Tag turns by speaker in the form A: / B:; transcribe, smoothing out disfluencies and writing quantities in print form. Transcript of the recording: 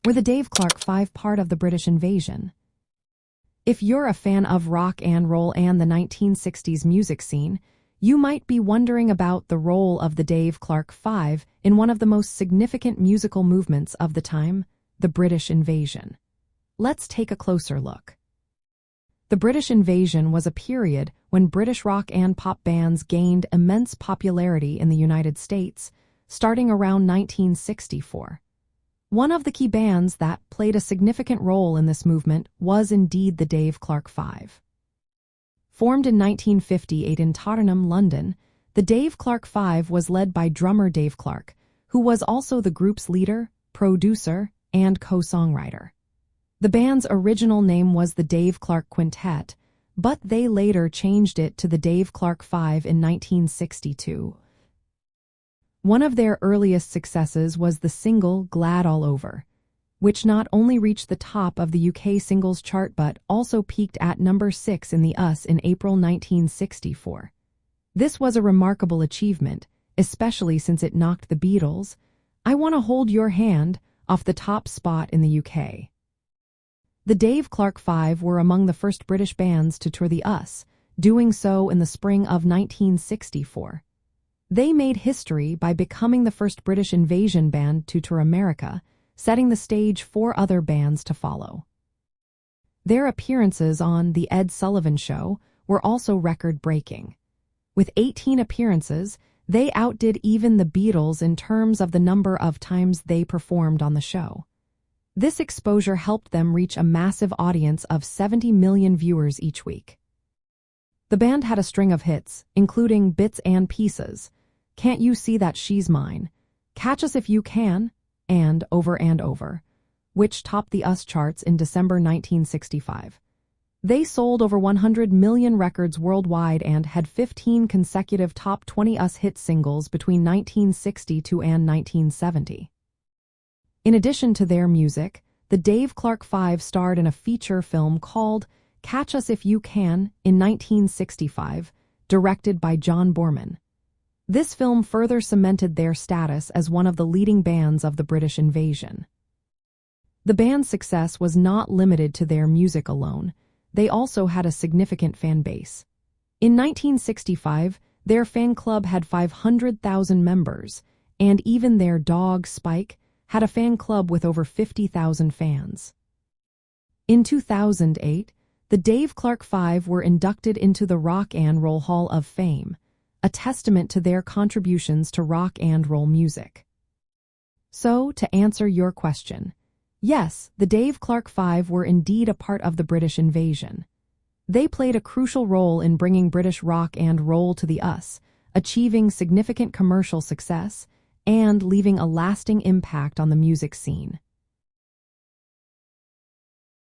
A: Were the Dave Clark Five part of the British invasion? If you're a fan of rock and roll and the 1960s music scene, you might be wondering about the role of the Dave Clark Five in one of the most significant musical movements of the time, the British invasion. Let's take a closer look. The British invasion was a period when British rock and pop bands gained immense popularity in the United States, starting around 1964. One of the key bands that played a significant role in this movement was indeed the Dave Clark Five. Formed in 1958 in Tottenham, London, the Dave Clark Five was led by drummer Dave Clark, who was also the group's leader, producer, and co-songwriter. The band's original name was the Dave Clark Quintet, but they later changed it to the Dave Clark Five in 1962. One of their earliest successes was the single Glad All Over, which not only reached the top of the UK singles chart but also peaked at number 6 in the US in April 1964. This was a remarkable achievement, especially since it knocked the Beatles' I Wanna Hold Your Hand off the top spot in the UK. The Dave Clark Five were among the first British bands to tour the US, doing so in the spring of 1964. They made history by becoming the first British invasion band to tour America, setting the stage for other bands to follow. Their appearances on The Ed Sullivan Show were also record-breaking. With 18 appearances, they outdid even the Beatles in terms of the number of times they performed on the show. This exposure helped them reach a massive audience of 70 million viewers each week. The band had a string of hits, including Bits and Pieces, Can't You See That She's Mine, Catch Us If You Can, and Over, which topped the US charts in December 1965. They sold over 100 million records worldwide and had 15 consecutive top 20 US hit singles between 1962 and 1970. In addition to their music, the Dave Clark Five starred in a feature film called Catch Us If You Can in 1965, directed by John Boorman. This film further cemented their status as one of the leading bands of the British invasion. The band's success was not limited to their music alone. They also had a significant fan base. In 1965, their fan club had 500,000 members, and even their dog, Spike, had a fan club with over 50,000 fans. In 2008, the Dave Clark Five were inducted into the Rock and Roll Hall of Fame, a testament to their contributions to rock and roll music. So, to answer your question, yes, the Dave Clark Five were indeed a part of the British invasion. They played a crucial role in bringing British rock and roll to the US, achieving significant commercial success, and leaving a lasting impact on the music scene.